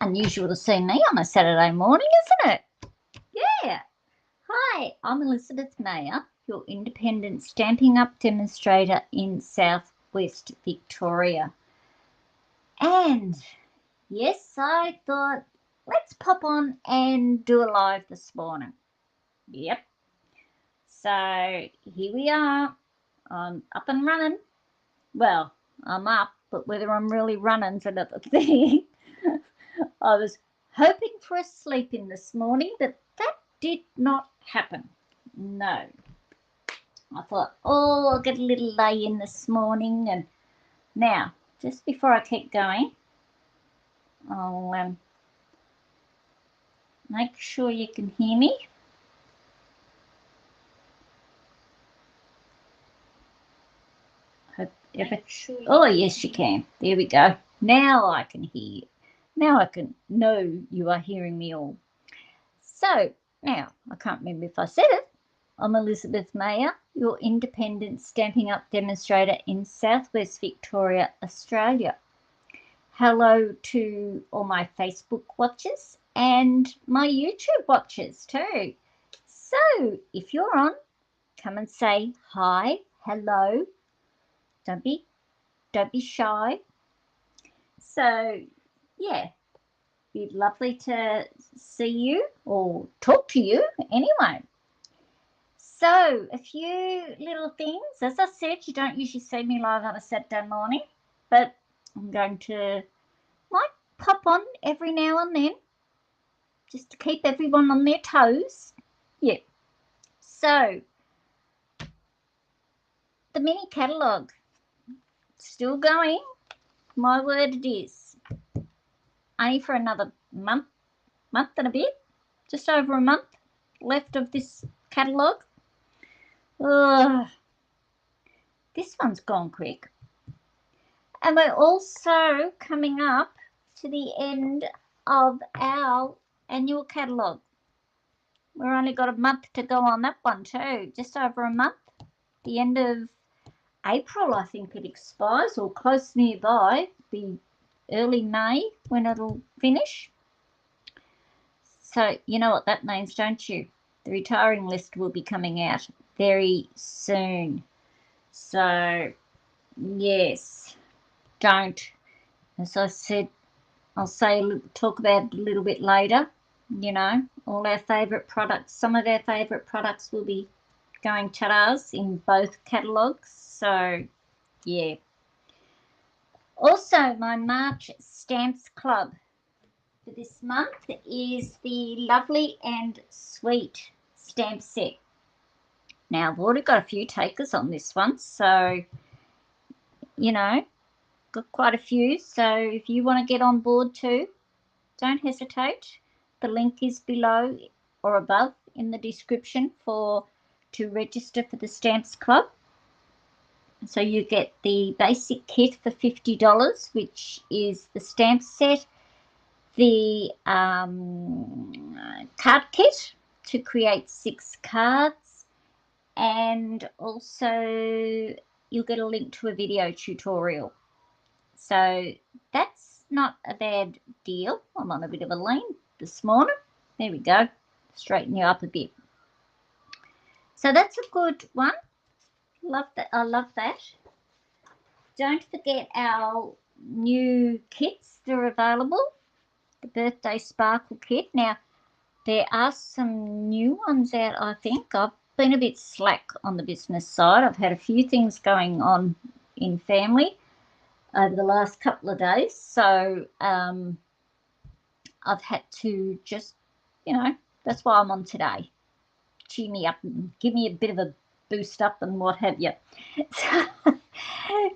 Unusual to see me on a Saturday morning, isn't it? Yeah. Hi, I'm Elizabeth Mayer, your independent Stampin' Up demonstrator in Southwest Victoria. And yes, I thought, let's pop on and do a live this morning. Yep. So here we are. I'm up and running. Well, I'm up, but whether I'm really running's another thing. I was hoping for a sleep in this morning, but that did not happen. No. I thought, I'll get a little lay in this morning. And now, just before I keep going, I'll make sure you can hear me. Oh, yes, you can. There we go. Now I can hear you. Now I can know you are hearing me all. So, now, I can't remember if I said it. I'm Elizabeth Mayer, your independent Stampin' Up demonstrator in Southwest Victoria, Australia. Hello to all my Facebook watchers and my YouTube watchers too. So, if you're on, come and say hi, hello. Don't be shy. So, yeah, be lovely to see you or talk to you anyway. So, a few little things. As I said, you don't usually see me live on a Saturday morning, but I'm going to might pop on every now and then just to keep everyone on their toes. Yeah. So, the mini catalogue, still going. My word it is. Only for another month and a bit, just over a month left of this catalogue. This one's gone quick. And we're also coming up to the end of our annual catalogue. We've only got a month to go on that one too, just over a month. The end of April, I think it expires, or close nearby, be early May when it'll finish. So you know what that means, don't you? The retiring list will be coming out very soon. So, yes, don't. As I said, I'll talk about it a little bit later. You know, all our favourite products, some of our favourite products will be going ta-das in both catalogues. So, yeah. Also, my March Stamps Club for this month is the Lovely and Sweet stamp set. Now, I've already got a few takers on this one, so, you know, got quite a few. So if you want to get on board too, don't hesitate. The link is below or above in the description to register for the Stamps Club. So you get the basic kit for $50, which is the stamp set, the card kit to create 6 cards, and also you'll get a link to a video tutorial. So that's not a bad deal. I'm on a bit of a lean this morning. There we go. Straighten you up a bit. So that's a good one. Love that. I love that. Don't forget our new kits that are available. The Birthday Sparkle kit. Now, there are some new ones out, I think. I've been a bit slack on the business side. I've had a few things going on in family over the last couple of days. So I've had to just, that's why I'm on today. Cheer me up and give me a bit of a boost up and what have you. So,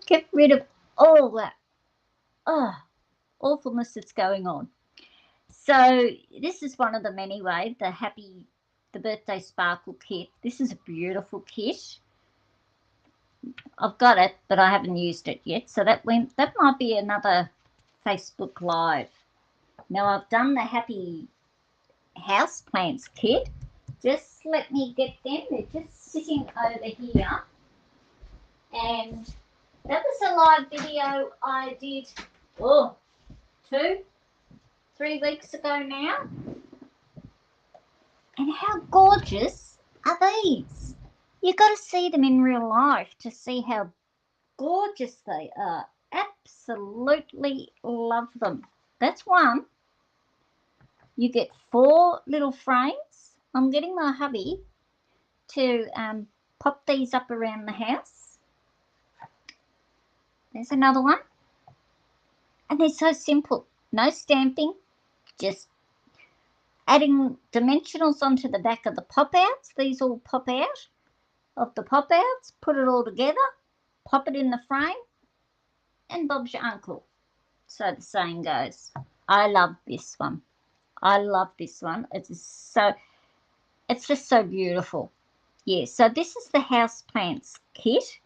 get rid of all that awfulness that's going on. So this is one of them anyway, the Birthday Sparkle kit. This is a beautiful kit. I've got it, but I haven't used it yet. So that might be another Facebook Live. Now I've done the Happy Houseplants kit. Just let me get them. They're just sitting over here. And that was a live video I did, 2 3 weeks ago now. And how gorgeous are these? You've got to see them in real life to see how gorgeous they are. Absolutely love them. That's one. You get 4 little frames. I'm getting my hubby to pop these up around the house. There's another one. And they're so simple. No stamping, just adding dimensionals onto the back of the pop-outs. These all pop out of the pop-outs. Put it all together. Pop it in the frame. And Bob's your uncle. So the saying goes. I love this one. I love this one. It's just so beautiful. Yeah, so this is the houseplants kit.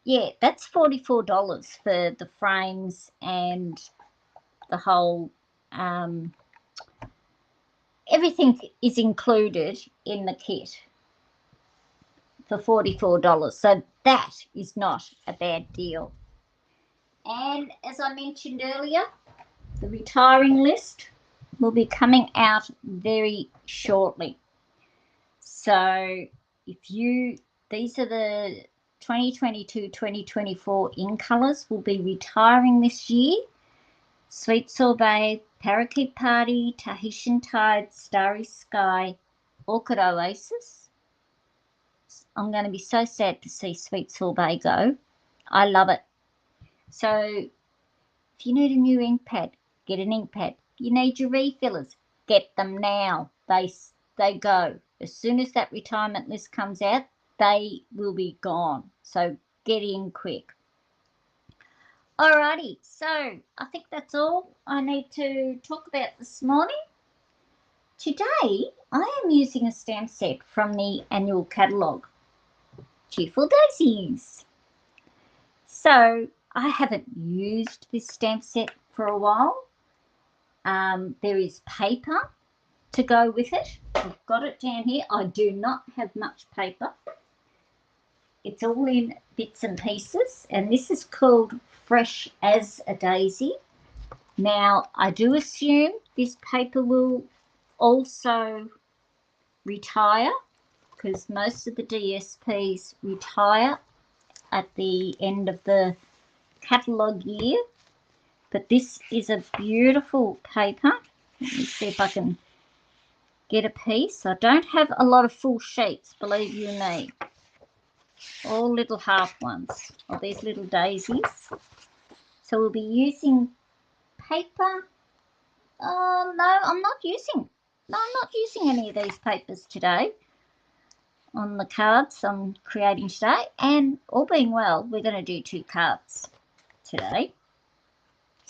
Yeah, that's $44 for the frames and the whole, everything is included in the kit for $44. So that is not a bad deal. And as I mentioned earlier, the retiring list will be coming out very shortly. So these are the 2022-2024 in colours will be retiring this year. Sweet Sorbet, Parakeet Party, Tahitian Tide, Starry Sky, Orchid Oasis. I'm going to be so sad to see Sweet Sorbet go. I love it. So if you need a new ink pad, get an ink pad. You need your refillers, get them now. They go. As soon as that retirement list comes out, they will be gone. So get in quick. Alrighty, so I think that's all I need to talk about this morning. Today, I am using a stamp set from the annual catalogue, Cheerful Daisies. So I haven't used this stamp set for a while. There is paper to go with it. I've got it down here. I do not have much paper. It's all in bits and pieces, and this is called Fresh as a Daisy. Now, I do assume this paper will also retire because most of the DSPs retire at the end of the catalogue year. But this is a beautiful paper. Let me see if I can get a piece. I don't have a lot of full sheets, believe you me. All little half ones of these little daisies. So we'll be using paper. Oh, no, I'm not using any of these papers today on the cards I'm creating today. And all being well, we're going to do 2 cards today.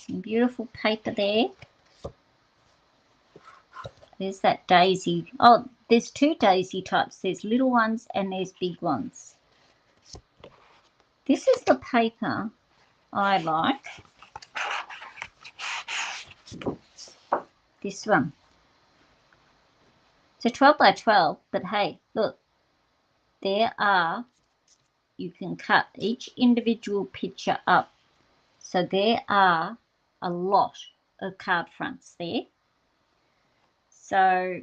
Some beautiful paper there. There's that daisy. Oh, there's 2 daisy types. There's little ones and there's big ones. This is the paper I like. This one. It's a 12 by 12, but hey, look. You can cut each individual picture up. So there are a lot of card fronts there. So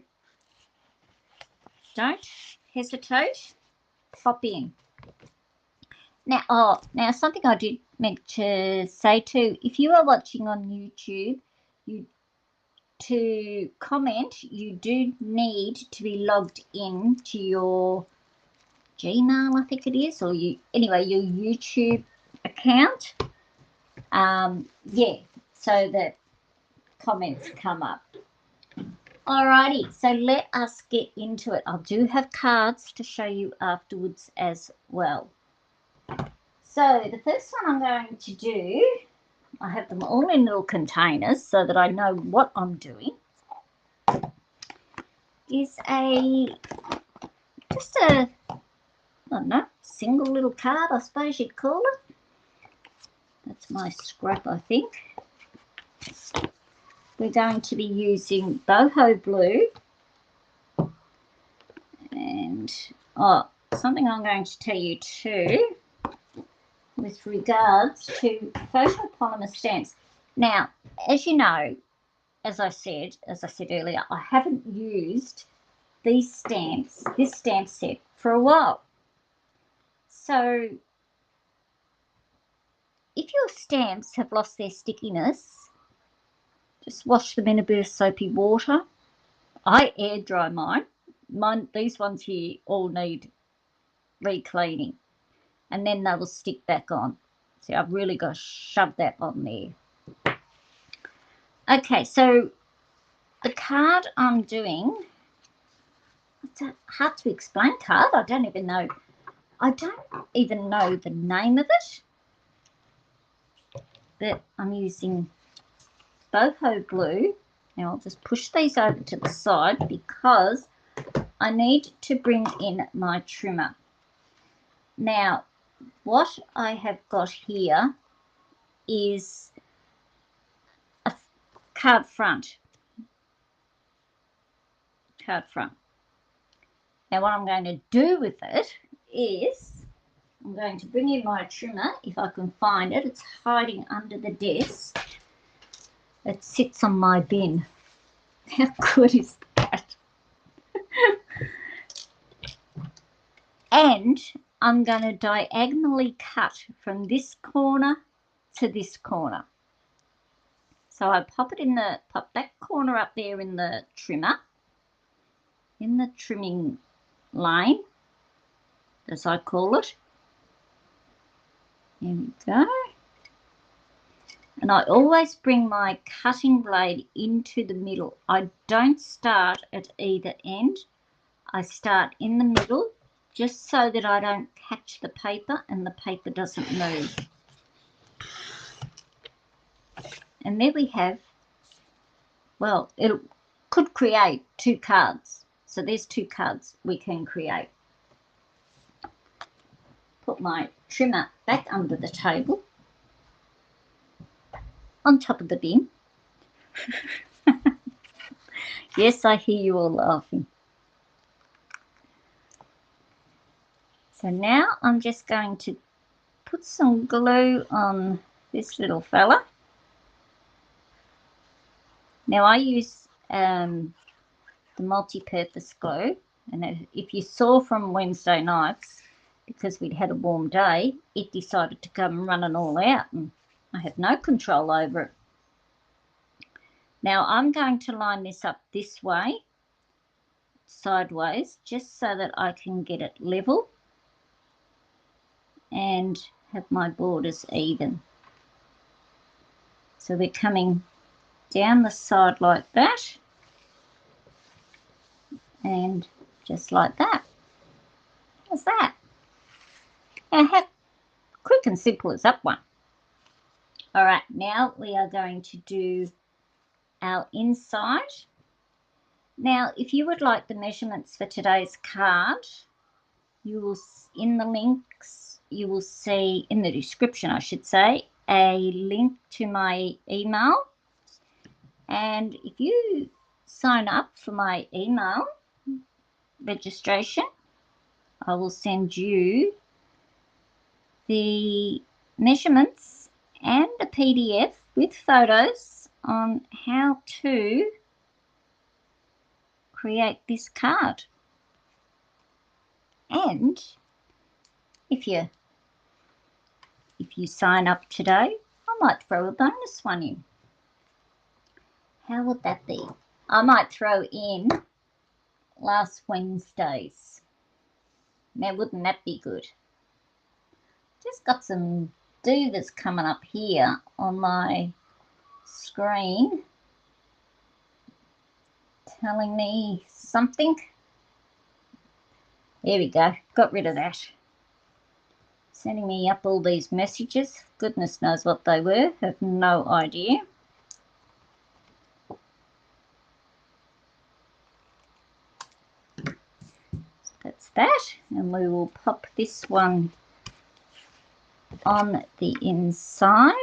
don't hesitate, pop in. Now, something I did meant to say too, if you are watching on YouTube, to comment, you do need to be logged in to your Gmail, I think it is, or your YouTube account. Yeah, so that comments come up. Alrighty, so let us get into it. I do have cards to show you afterwards as well. So the first one I'm going to do, I have them all in little containers so that I know what I'm doing, is just a, I don't know, single little card, I suppose you'd call it. That's my scrap, I think. We're going to be using boho blue and, something I'm going to tell you too with regards to photopolymer stamps. Now, as you know, as I said earlier, I haven't used these stamps, this stamp set, for a while. So if your stamps have lost their stickiness, just wash them in a bit of soapy water. I air dry mine. These ones here all need re-cleaning, and then they will stick back on. See, I've really got to shove that on there. Okay, so the card I'm doing, it's a hard to explain card. I don't even know the name of it, but I'm using boho blue. Now I'll just push these over to the side because I need to bring in my trimmer. Now, what I have got here is a card front. Now what I'm going to do with it is I'm going to bring in my trimmer, if I can find it. It's hiding under the desk. It sits on my bin. How good is that? And I'm going to diagonally cut from this corner to this corner. So I pop that corner up there in the trimmer, in the trimming lane, as I call it. There we go. And I always bring my cutting blade into the middle. I don't start at either end. I start in the middle, just so that I don't catch the paper and the paper doesn't move. And there we have, well, it could create 2 cards. So there's 2 cards we can create. Put my trimmer back under the table, on top of the bin. Yes, I hear you all laughing. So now I'm just going to put some glue on this little fella. Now I use the multi-purpose glue, and if you saw from Wednesday nights, because we'd had a warm day, it decided to come running all out and I had no control over it. Now I'm going to line this up this way, sideways, just so that I can get it level and have my borders even. So we're coming down the side like that and just like that. How's that? Now how quick and simple is that one? All right, now we are going to do our inside. Now, if you would like the measurements for today's card, you will, in the links, you will see, in the description I should say, a link to my email. And if you sign up for my email registration, I will send you the measurements and a PDF with photos on how to create this card. And if you sign up today, I might throw a bonus one in. How would that be? I might throw in last Wednesday's. Now, wouldn't that be good? Just got some doovers coming up here on my screen telling me something. There we go. Got rid of that. Sending me up all these messages. Goodness knows what they were. Have no idea. So that's that. And we will pop this one on the inside.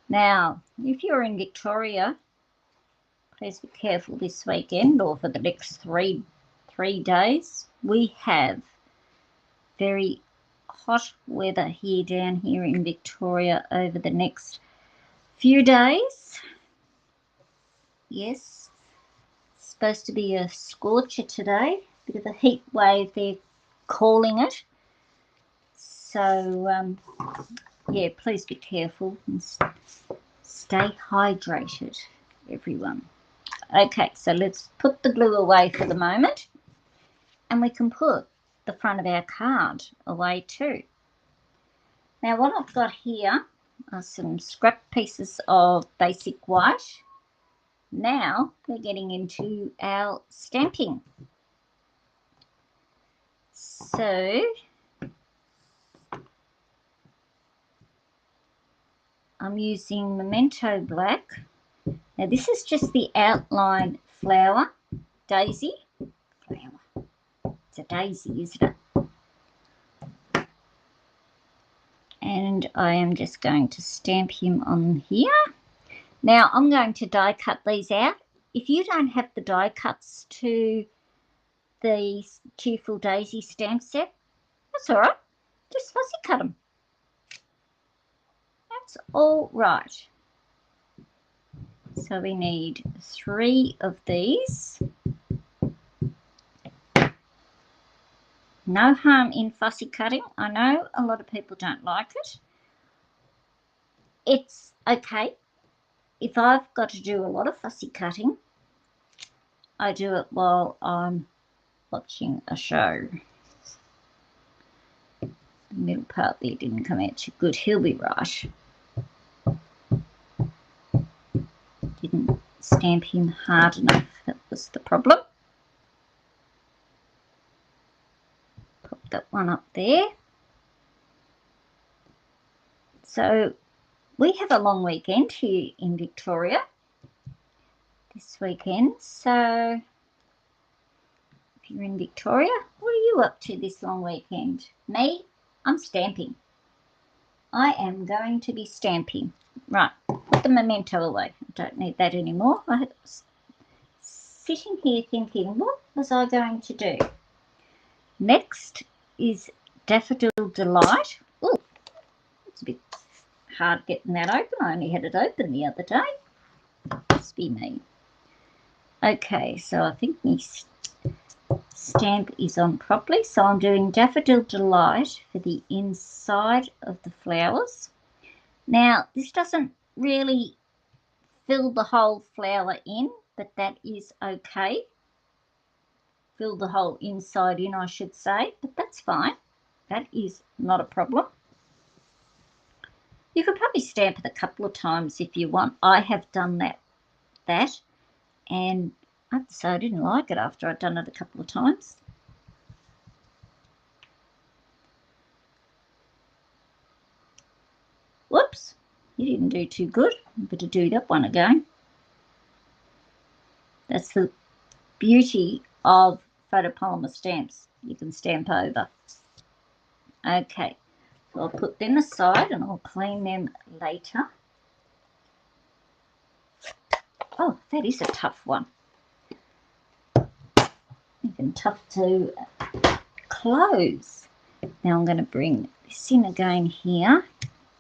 Now, if you're in Victoria, please be careful this weekend or for the next three days. We have very hot weather here down here in Victoria over the next few days. Yes, it's supposed to be a scorcher today. Bit of a heat wave, they're calling it. So, yeah, please be careful and stay hydrated, everyone. Okay, so let's put the glue away for the moment, and we can put the front of our card away too. Now, what I've got here are some scrap pieces of basic white. Now we're getting into our stamping. So I'm using Memento Black. Now this is just the outline flower, daisy. Flower. It's a daisy, isn't it? And I am just going to stamp him on here. Now I'm going to die cut these out. If you don't have the die cuts to the Cheerful Daisy stamp set, that's all right. Just fussy cut them. That's all right. So we need 3 of these. No harm in fussy cutting. I know a lot of people don't like it. It's okay. If I've got to do a lot of fussy cutting, I do it while I'm watching a show. The middle part there didn't come out too good. He'll be right. Didn't stamp him hard enough. That was the problem. Pop that one up there. So we have a long weekend here in Victoria this weekend. So if you're in Victoria, what are you up to this long weekend? Me, I'm stamping. I am going to be stamping. Right, put the memento away. I don't need that anymore. I was sitting here thinking, what was I going to do? Next is Daffodil Delight. Oh, it's a bit hard getting that open. I only had it open the other day. Must be me. Okay, so I think my stamp is on properly. So I'm doing Daffodil Delight for the inside of the flowers. Now, this doesn't really fill the whole flower in, but that is okay. Fill the whole inside in, I should say, but that's fine. That is not a problem. You could probably stamp it a couple of times if you want. I have done that, and I have to say I didn't like it after I'd done it a couple of times. Whoops, you didn't do too good. I better do that one again. That's the beauty of photopolymer stamps. You can stamp over. Okay, so I'll put them aside and I'll clean them later. Oh, that is a tough one. Even tough to close. Now I'm going to bring this in again here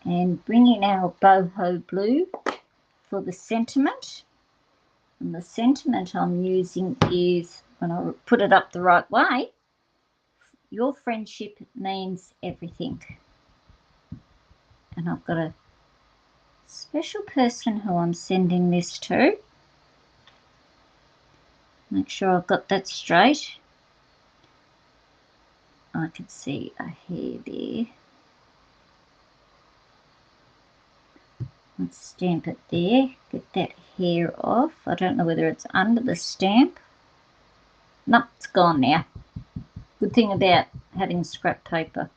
and bring in our boho blue for the sentiment. And the sentiment I'm using is, when I put it up the right way, your friendship means everything. And I've got a special person who I'm sending this to. Make sure I've got that straight. I can see a hair there. Let's stamp it there. Get that hair off. I don't know whether it's under the stamp. Nope, it's gone now. Good thing about having scrap paper.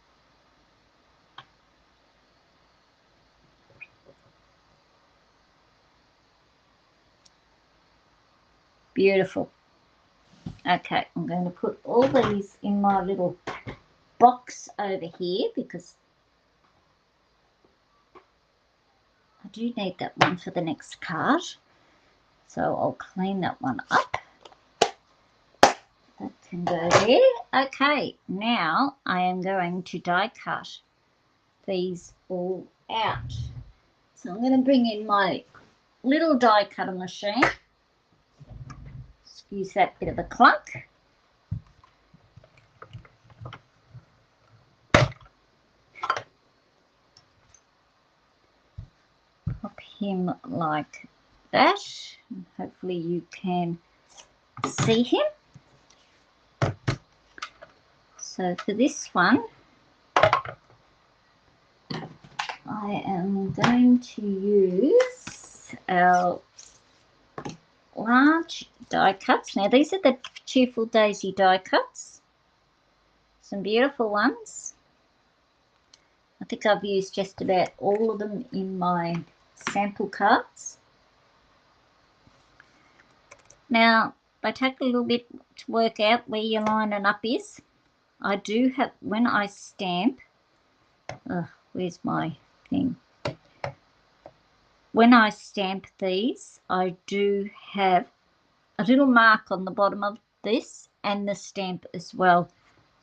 Beautiful. Okay, I'm going to put all these in my little box over here because I do need that one for the next card. So I'll clean that one up. That can go there. Okay, now I am going to die cut these all out. So I'm going to bring in my little die cutter machine. Excuse that bit of a clunk. Pop him like that. And hopefully you can see him. So for this one, I am going to use our large die cuts. Now these are the Cheerful Daisy die cuts. Some beautiful ones. I think I've used just about all of them in my sample cards. Now they take a little bit to work out where your lining up is. I do have, when I stamp, where's my thing? When I stamp these, I do have a little mark on the bottom of this and the stamp as well.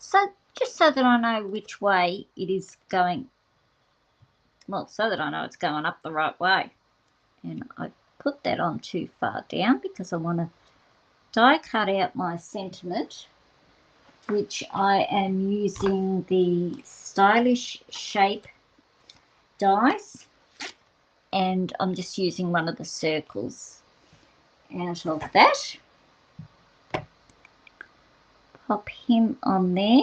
So just so that I know which way it is going. Well, so that I know it's going up the right way. And I put that on too far down because I want to die cut out my sentiment, which I am using the Stylish Shape dies, and I'm just using one of the circles out of that. Pop him on there.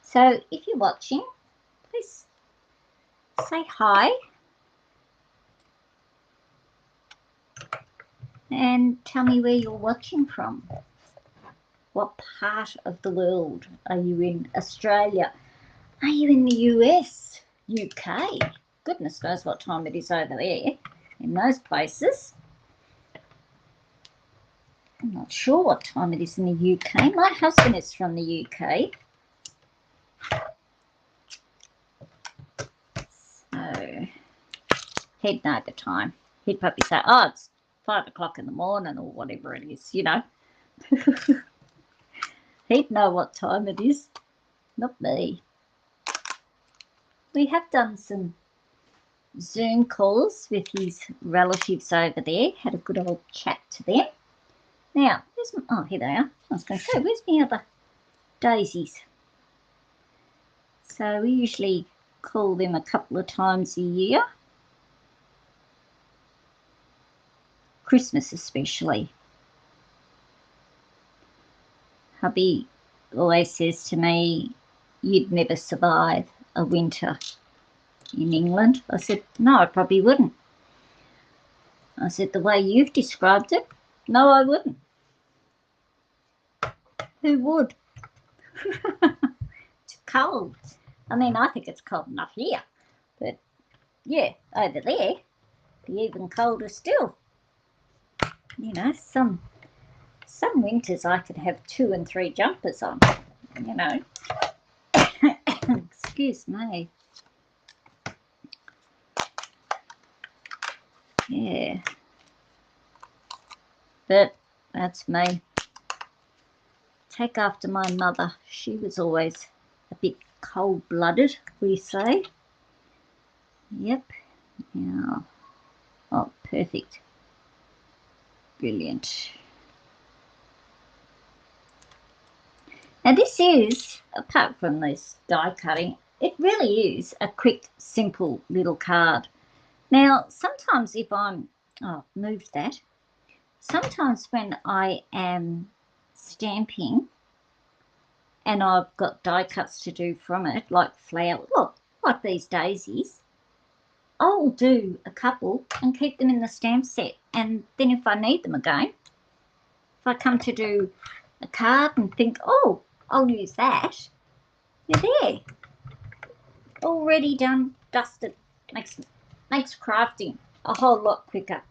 So if you're watching, please say hi and tell me where you're watching from. What part of the world are you in? Australia? Are you in the US? UK? Goodness knows what time it is over there in those places. I'm not sure what time it is in the UK. My husband is from the UK. So he'd know the time. He'd probably say, oh, it's 5 o'clock in the morning or whatever it is, you know. He'd know what time it is, not me. We have done some Zoom calls with his relatives over there, had a good old chat to them. Now, oh, here they are. I was going to say, where's my other daisies? So we usually call them a couple of times a year. Christmas especially. Hubby always says to me, you'd never survive a winter in England. I said, no, I probably wouldn't. I said, the way you've described it, no, I wouldn't. Who would? It's cold. I mean, I think it's cold enough here. But, yeah, over there, be even colder still. You know, some winters I could have 2 and 3 jumpers on, you know. Excuse me. Yeah. But that's me. Take after my mother. She was always a bit cold-blooded, we say. Yep. Yeah. Oh, perfect. Brilliant. Now this is, apart from this die cutting, it really is a quick, simple little card. Now, sometimes if I'm, moved that. Sometimes when I am stamping and I've got die cuts to do from it, like flower, look, like these daisies, I'll do a couple and keep them in the stamp set. And then if I need them again, if I come to do a card and think, oh, I'll use that, you're there. Already done, dusted. Makes crafting a whole lot quicker.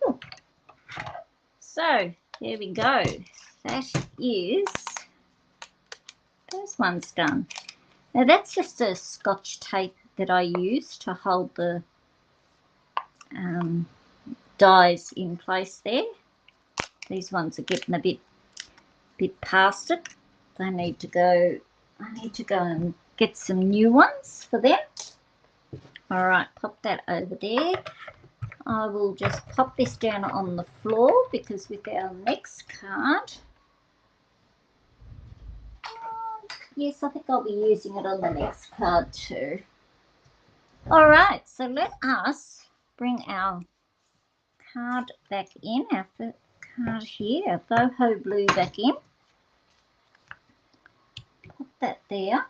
Ooh. So, there we go. That is, those ones done. Now that's just a Scotch tape that I use to hold the dies in place there. These ones are getting a bit past it. I need to go and get some new ones for them. All right, pop that over there. I will just pop this down on the floor because with our next card, yes, I think I'll be using it on the next card too. All right, so let us bring our card back in, our card here, our boho blue back in. Put that there.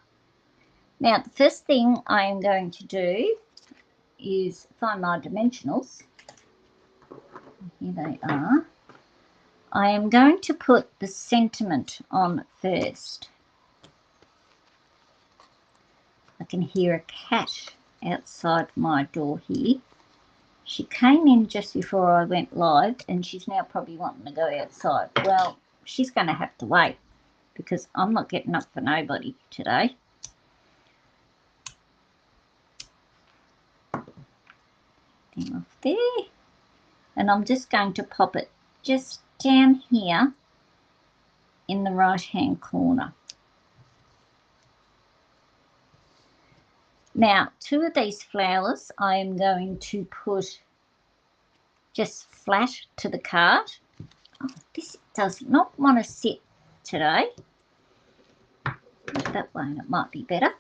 Now, the first thing I am going to do is find my dimensionals. Here they are. I am going to put the sentiment on first. I can hear a cat outside my door here. She came in just before I went live and she's now probably wanting to go outside. Well, she's going to have to wait because I'm not getting up for nobody today. Off there, and I'm just going to pop it just down here in the right hand corner. Now, two of these flowers I am going to put just flat to the card. Oh, this does not want to sit today. That way, it might be better.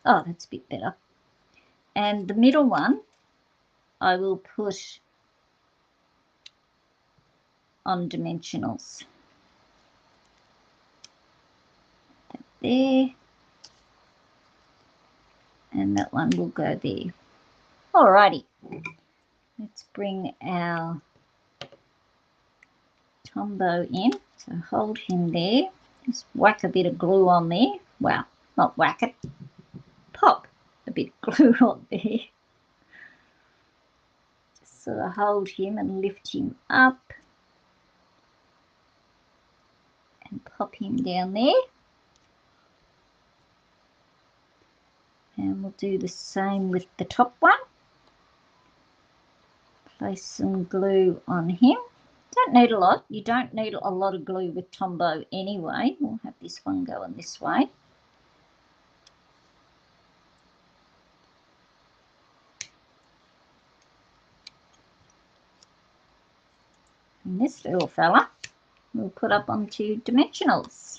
Oh, that's a bit better. And the middle one I will put on dimensionals. That there. And that one will go there. Alrighty. Let's bring our Tombo in. So hold him there. Just whack a bit of glue on there. Well, not whack it. Pop a bit of glue on there. Sort of hold him and lift him up and pop him down there, and we'll do the same with the top one. Place some glue on him. Don't need a lot. You don't need a lot of glue with Tombo anyway. We'll have this one going this way. And this little fella we'll put up onto dimensionals.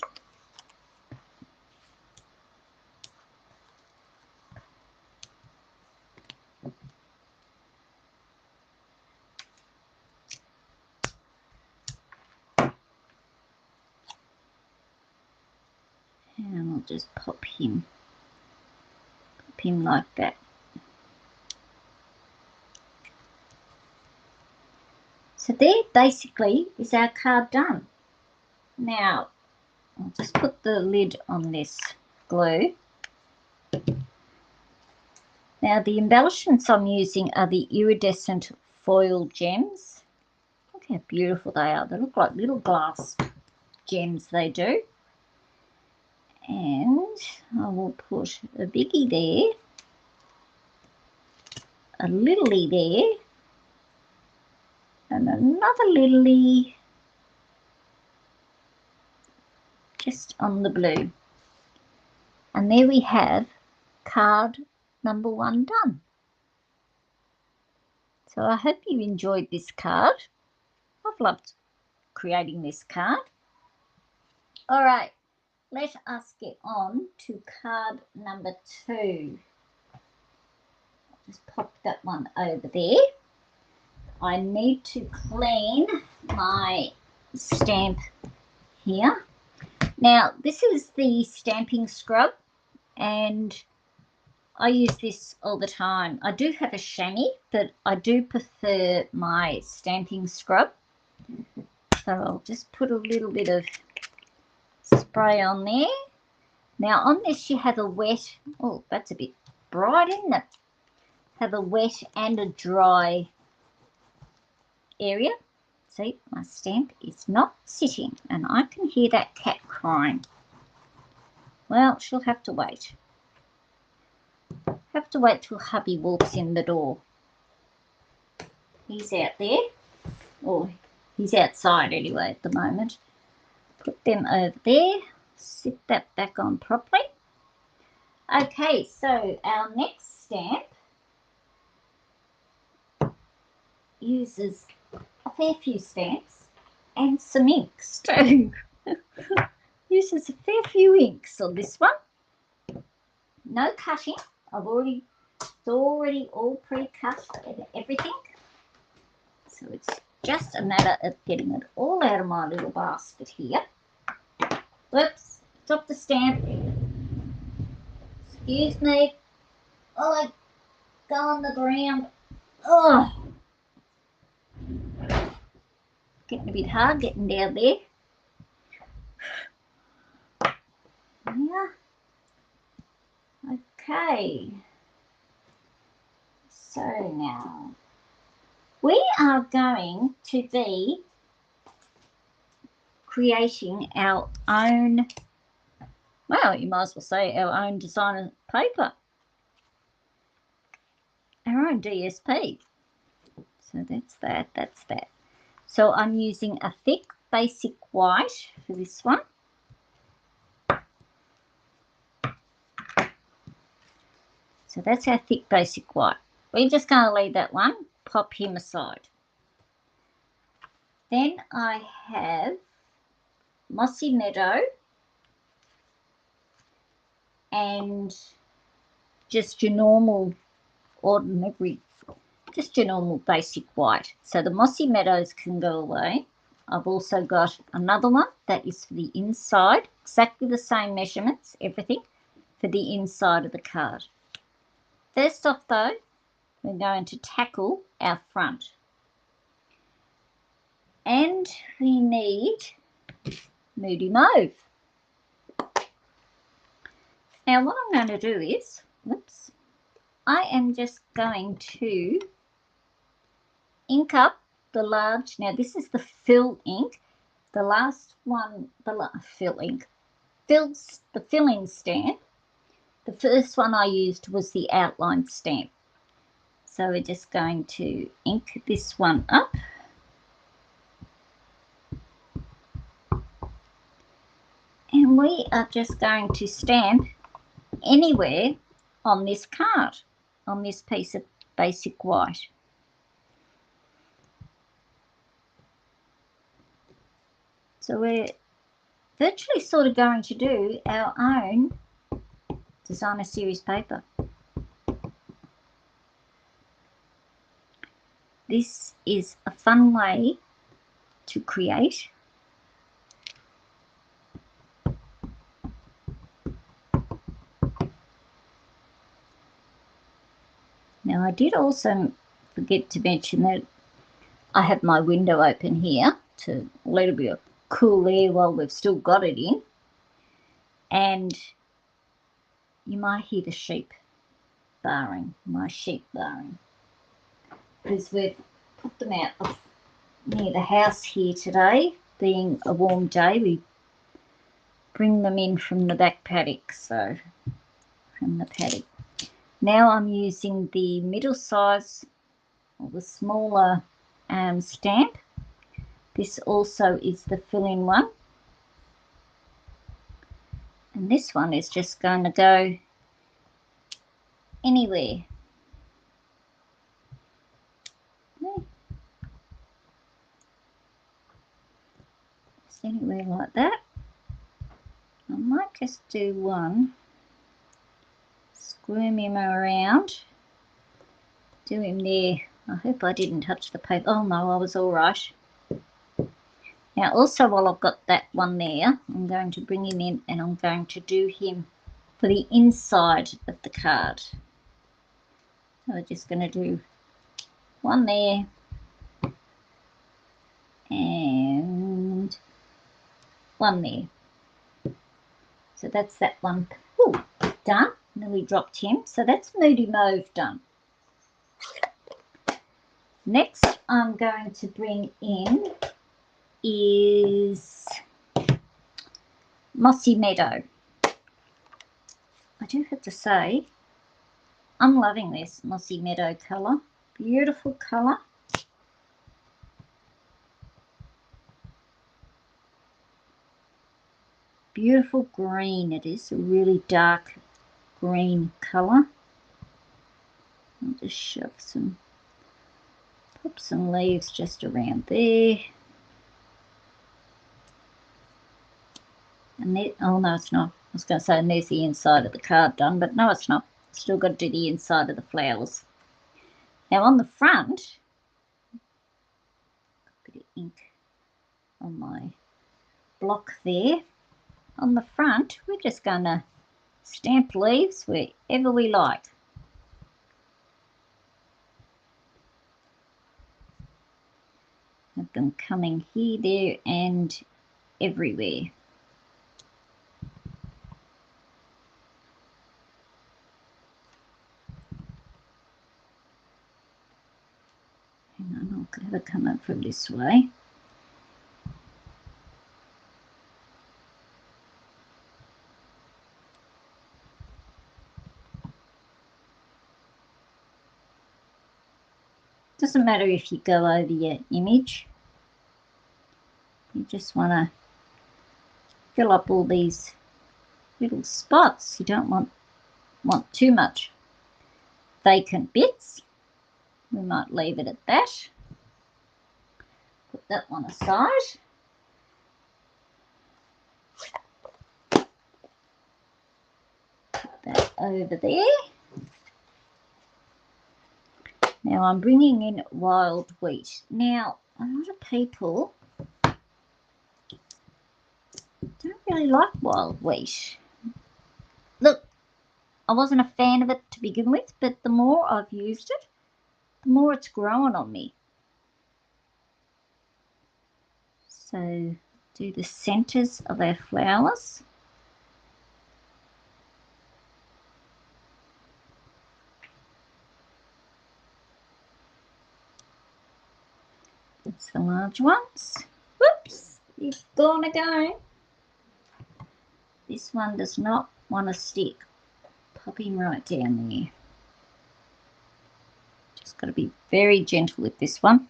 And I'll just pop him like that. So there basically is our card done. Now, I'll just put the lid on this glue. Now, the embellishments I'm using are the iridescent foil gems. Look how beautiful they are. They look like little glass gems, they do. And I will put a biggie there, a littly there, and another littly just on the blue. And there we have card number 1 done. So I hope you enjoyed this card. I've loved creating this card. All right, let us get on to card number 2. I'll just pop that one over there. I need to clean my stamp here. Now, this is the stamping scrub, and I use this all the time. I do have a chamois, but I do prefer my stamping scrub. So I'll just put a little bit of spray on there. Now, on this you have a wet, oh, that's a bit bright, isn't it? Have a wet and a dry area. See, my stamp is not sitting, and I can hear that cat crying. Well, she'll have to wait. Have to wait till hubby walks in the door. He's out there, or he's outside anyway at the moment. Put them over there. Sit that back on properly. Okay, so our next stamp uses a fair few stamps and some inks too. Uses a fair few inks on this one. No cutting. It's already all pre-cut and everything. So it's just a matter of getting it all out of my little basket here. Whoops, drop the stamp. Excuse me. Oh, I go on the ground. Oh, getting a bit hard getting down there. Yeah. Okay. So now we are going to be creating our own, well, you might as well say our own designer paper, our own DSP. So that's that. So I'm using a thick basic white for this one. So that's our thick basic white. We're just going to leave that one, pop him aside. Then I have Mossy Meadow and just your normal just your normal basic white. So the Mossy Meadows can go away. I've also got another one that is for the inside, exactly the same measurements, everything, for the inside of the card. First off though, we're going to tackle our front. And we need Moody Mauve. Now what I'm going to do is, I am just going to ink up the large, now this is the fill ink, the last one, the fill-in stamp. The first one I used was the outline stamp. So we're just going to ink this one up. And we are just going to stamp anywhere on this card, on this piece of basic white. So we're virtually sort of going to do our own designer series paper. This is a fun way to create. Now I did also forget to mention that I have my window open here to let a bit of cool air while we've still got it in. And you might hear the sheep barring, my sheep barring, because we've put them out near the house here today. Being a warm day, we bring them in from the back paddock, so from the paddock. Now I'm using the middle size, or the smaller stamp. This also is the fill-in one. And this one is just going to go anywhere. Just anywhere like that. I might just do one. Squirm him around. Do him there. I hope I didn't touch the paper. Oh no, I was all right. Now also, while I've got that one there, I'm going to bring him in and I'm going to do him for the inside of the card. So we're just going to do one there and one there. So that's that one. Ooh, done. Nearly dropped him. So that's Moody Mauve done. Next I'm going to bring in is Mossy Meadow. I do have to say, I'm loving this Mossy Meadow colour. Beautiful colour. beautiful green. It is a really dark green colour. I'll just shove some, pop some leaves just around there. And there, oh no, it's not. I was going to say, and there's the inside of the card done, but no, it's not. Still got to do the inside of the flowers. Now on the front, a bit of ink on my block there. On the front, we're just going to stamp leaves wherever we like. Have them coming here, there, and everywhere. Hang on, I'll have it come up from this way. Doesn't matter if you go over your image. You just want to fill up all these little spots. You don't want too much vacant bits. We might leave it at that. Put that one aside. Put that over there. Now I'm bringing in wild wheat. Now a lot of people don't really like wild wheat. Look, I wasn't a fan of it to begin with, but the more I've used it, the more it's growing on me. So do the centres of our flowers. That's the large ones. Whoops, it's gone again. This one does not want to stick. Pop him right down there. Just got to be very gentle with this one.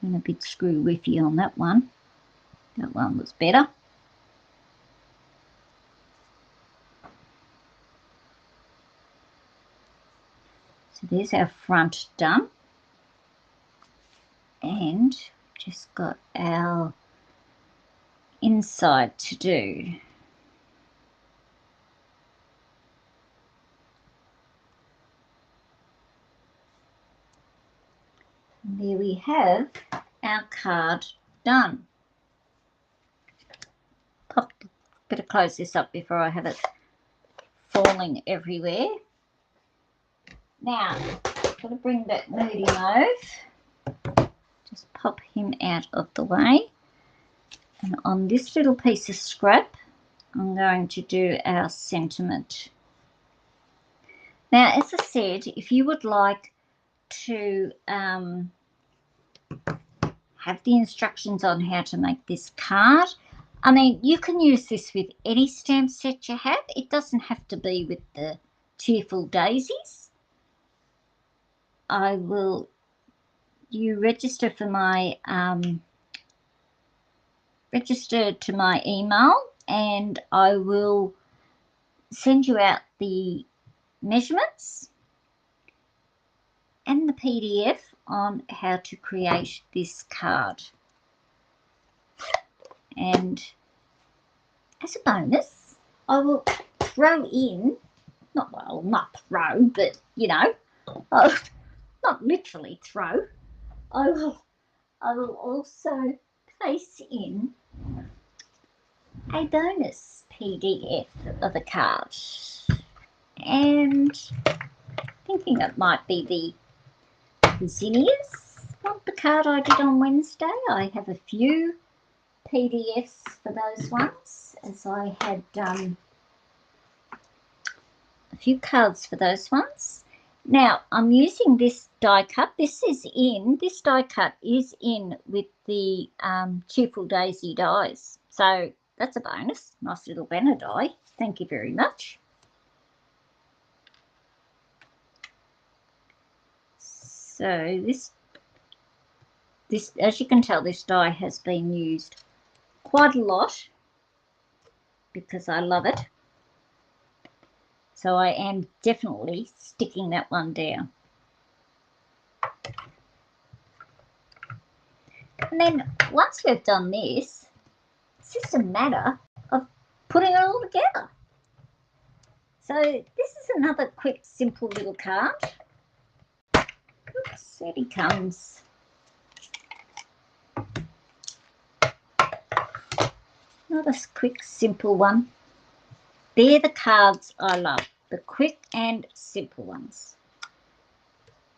And a bit screw whiffy on that one. That one was better. So there's our front done. And just got our inside to do. And there we have our card done. Better close this up before I have it falling everywhere. Now, I've got to bring that moody mauve. Just pop him out of the way. And on this little piece of scrap, I'm going to do our sentiment. Now, as I said, if you would like to have the instructions on how to make this card, I mean, you can use this with any stamp set you have. It doesn't have to be with the Cheerful Daisies. You register for my, register to my email, and I will send you out the measurements and the PDF on how to create this card. And as a bonus, I will throw in, not throw, but you know, not literally throw. I will also place in a bonus PDF of the card, and thinking it might be the zinnias, not the card I did on Wednesday. I have a few PDFs for those ones, as I had done a few cards for those ones. Now I'm using this die cut. This die cut is in with the Cheerful Daisy dies, so that's a bonus. Nice little banner die. Thank you very much. So this, as you can tell, this die has been used quite a lot because I love it. So I am definitely sticking that one down. And then once we've done this, it's just a matter of putting it all together. So this is another quick, simple little card. Oops, there he comes. Another quick, simple one. They're the cards I love, the quick and simple ones.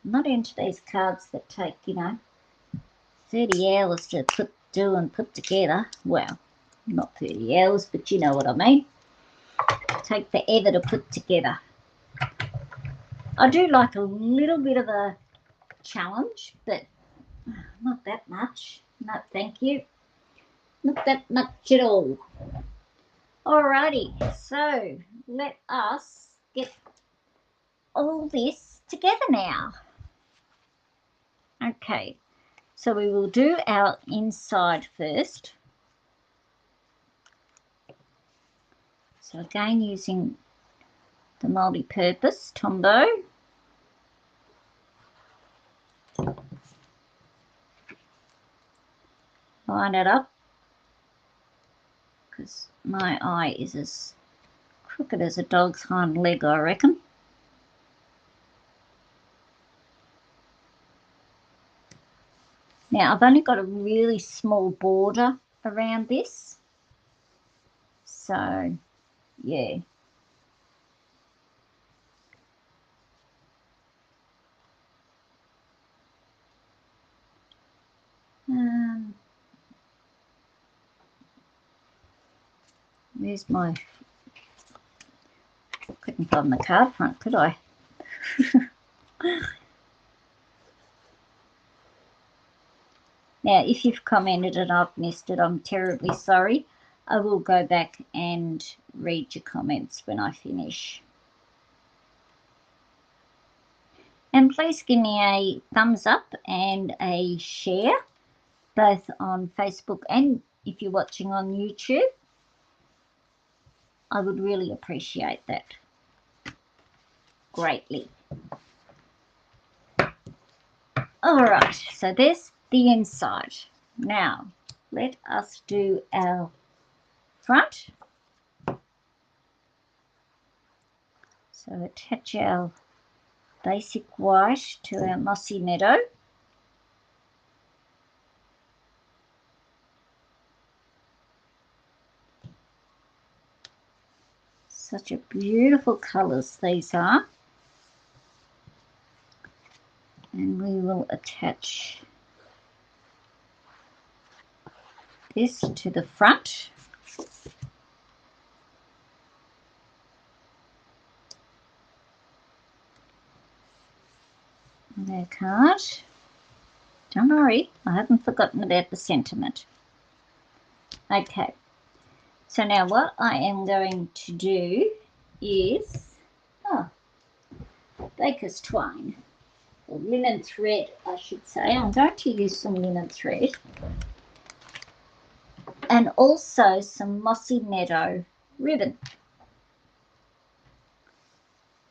I'm not into these cards that take, 30 hours to do and put together. Well, not 30 hours, but you know what I mean. Take forever to put together. I do like a little bit of a challenge, but not that much. No, thank you. Not that much at all. Alrighty, so let us get all this together now. Okay, so we will do our inside first. So again, using the multi-purpose Tombow. Line it up, because my eye is as crooked as a dog's hind leg, I reckon. Now, I've only got a really small border around this. So, yeah. Where's my... Couldn't find the card front, could I? Now, if you've commented and I've missed it, I'm terribly sorry. I will go back and read your comments when I finish. And please give me a thumbs up and a share, both on Facebook and if you're watching on YouTube. I would really appreciate that greatly. All right, so there's the inside. Now, let us do our front. So attach our basic white to our mossy meadow. Such a beautiful colours these are. And we will attach this to the front. Their card. Don't worry, I haven't forgotten about the sentiment. Okay, so now what I am going to do is baker's twine, or linen thread I should say. I'm going to use some linen thread and also some mossy meadow ribbon.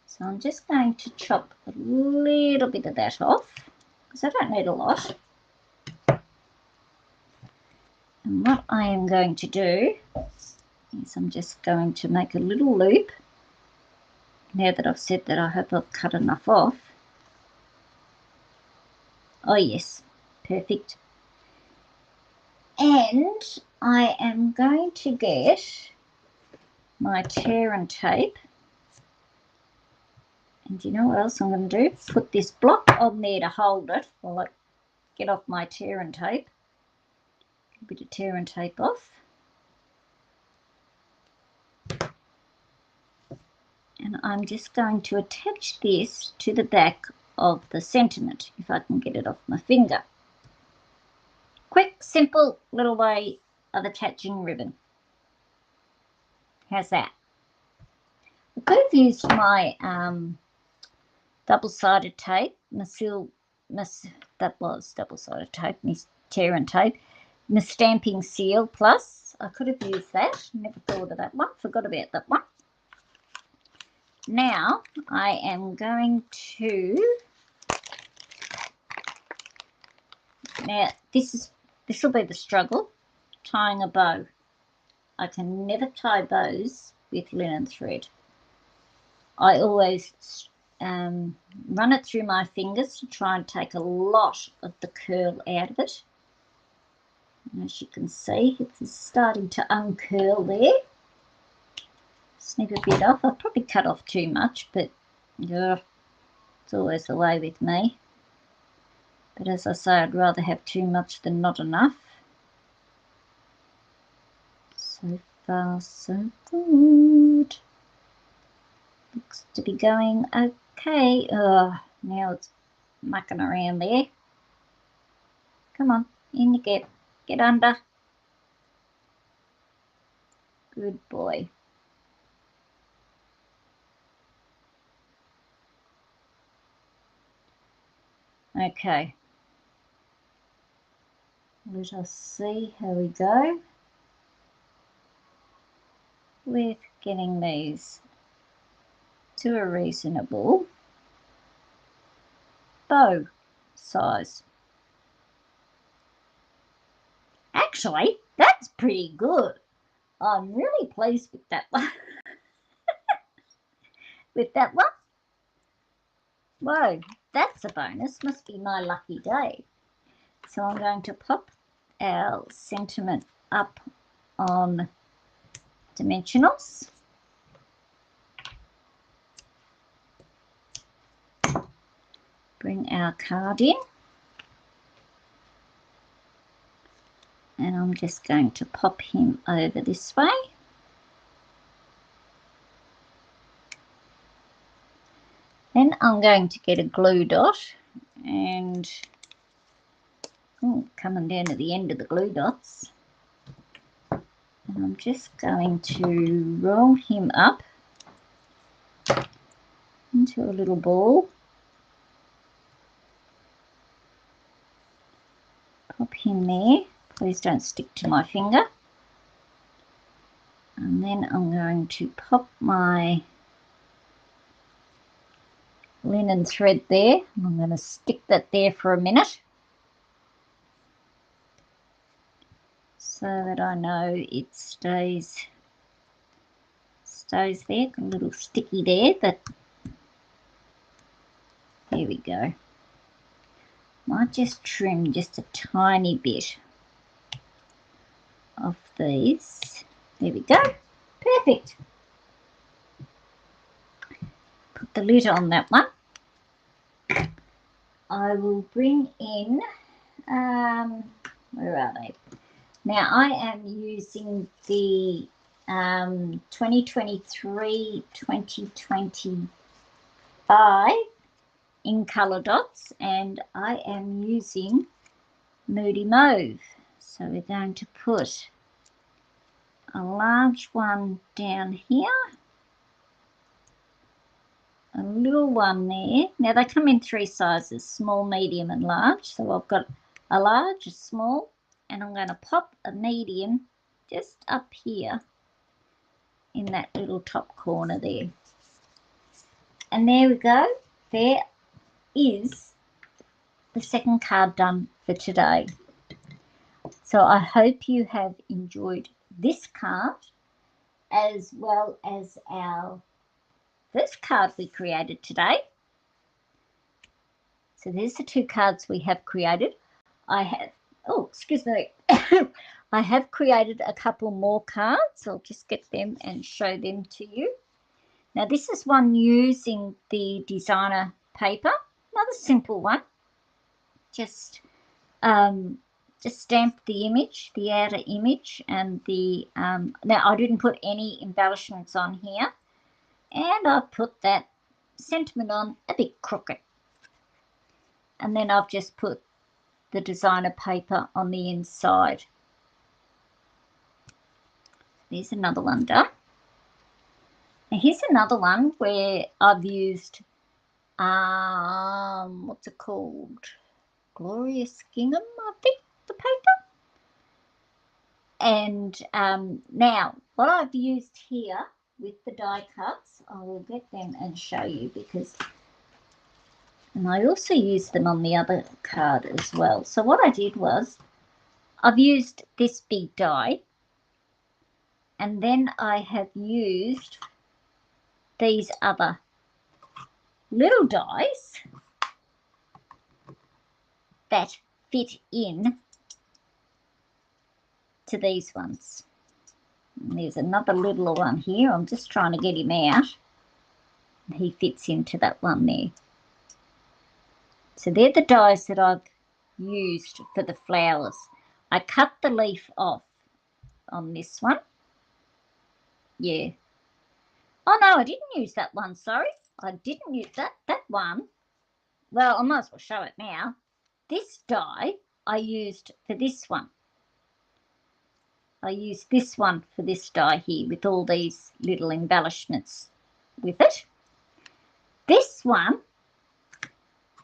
So I'm just going to chop a little bit of that off because I don't need a lot. And what I am going to do is I'm just going to make a little loop. Now that I've said that, I hope I've cut enough off. Oh yes, perfect. And I am going to get my tear and tape. And you know what else I'm going to do? Put this block on there to hold it while I get off my tear and tape. A bit of tear and tape off. And I'm just going to attach this to the back of the sentiment, if I can get it off my finger. Quick, simple little way of attaching ribbon. How's that? I could have used my double-sided tape, that was double-sided tape, my tear and tape, my stamping seal plus, Yes, I could have used that. Never thought of that one. Forgot about that one. Now I am going to... Now this will be the struggle, tying a bow. I can never tie bows with linen thread. I always run it through my fingers to try and take a lot of the curl out of it. And as you can see, it's starting to uncurl there. Snip a bit off. I'll probably cut off too much, but yeah, it's always the way with me. But as I say, I'd rather have too much than not enough. So far, so good. Looks to be going okay. Oh, now it's mucking around there. Come on, in you get. Get under. Good boy. Okay. Let us see how we go with getting these to a reasonable bow size. Actually, that's pretty good. I'm really pleased with that one. With that one. Whoa, that's a bonus. Must be my lucky day. So I'm going to pop our sentiment up on dimensionals. Bring our card in. And I'm just going to pop him over this way. Then I'm going to get a glue dot and coming down to the end of the glue dots. And I'm just going to roll him up into a little ball. Pop him there. Please don't stick to my finger. And then I'm going to pop my linen thread there. I'm going to stick that there for a minute so that I know it stays there. Got a little sticky there. There we go. Might just trim just a tiny bit of these. There we go. Perfect. Put the lid on that one. I will bring in, where are they? Now I am using the 2023-2025 in colour dots, and I am using Moody Mauve. So we're going to put a large one down here, a little one there. Now they come in 3 sizes, small, medium and large. So I've got a large, a small, and I'm going to pop a medium just up here in that little top corner there. And there we go. There is the second card done for today. So I hope you have enjoyed this card as well as our first card we created today. So there's the 2 cards we have created. I have, oh, excuse me, I have created a couple more cards. I'll just get them and show them to you. Now this is one using the designer paper, another simple one. Just stamp the image, the outer image, and the, now I didn't put any embellishments on here, and I've put that sentiment on a bit crooked. And then I've just put the designer paper on the inside. There's another one done. Now here's another one where I've used, what's it called? Glorious Gingham, I think, the paper. And now what I've used here with the die cuts, I will get them and show you, because, and I also used them on the other card as well. So what I did was, I've used this big die, and then I have used these other little dies that fit in to these ones. And there's another little one here. I'm just trying to get him out. He fits into that one there. So they're the dies that I've used for the flowers. I cut the leaf off on this one. Yeah. Oh no, I didn't use that one, sorry. I didn't use that one. Well, I might as well show it now. This die I used for this one. I used this one for this die here with all these little embellishments with it. This one,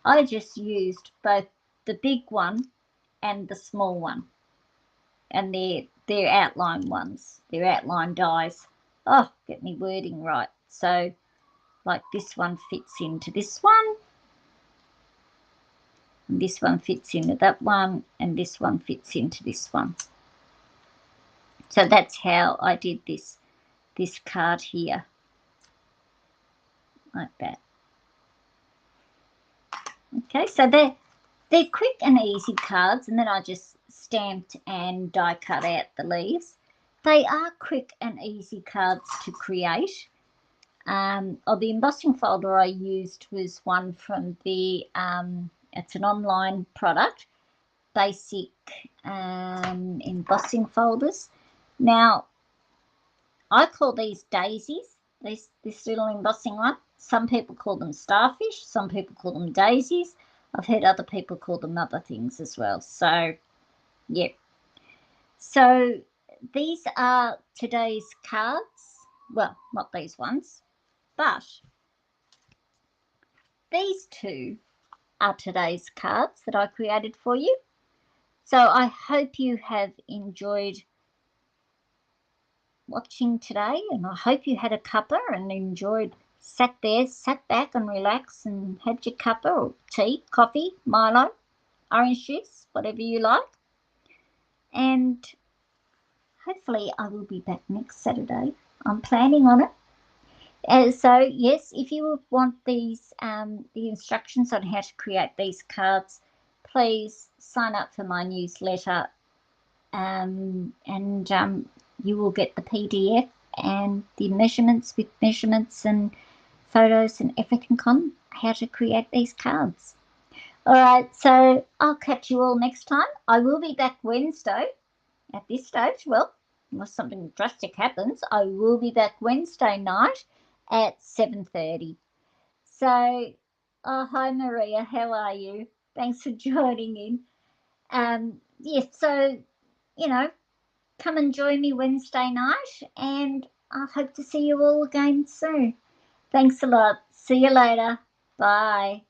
I just used both the big one and the small one. And they're outline ones. They're outline dies. Oh, get me wording right. So, like this one fits into this one. And this one fits into that one. And this one fits into this one. So that's how I did this card here. Like that. Okay, so they're quick and easy cards, and then I just stamped and die cut out the leaves. They are quick and easy cards to create. The embossing folder I used was one from the, it's an online product, Basic embossing folders. Now, I call these Daisies, this little embossing one. Some people call them starfish, some people call them daisies. I've heard other people call them other things as well. So, yeah. So, these are today's cards. Well, not these ones, but these two are today's cards that I created for you. So, I hope you have enjoyed watching today, and I hope you had a cuppa and enjoyed, sat back and relaxed and had your cuppa or tea, coffee, Milo, orange juice, whatever you like. And hopefully I will be back next Saturday. I'm planning on it. So yes, if you want these the instructions on how to create these cards, please sign up for my newsletter, and you will get the PDF and the measurements with measurements and photos and everything on how to create these cards. All right, so I'll catch you all next time. I will be back Wednesday at this stage. Well, unless something drastic happens, I will be back Wednesday night at 7:30. So, oh, hi Maria, how are you? Thanks for joining in. Yes, so, you know, come and join me Wednesday night, and I hope to see you all again soon. Thanks a lot. See you later. Bye.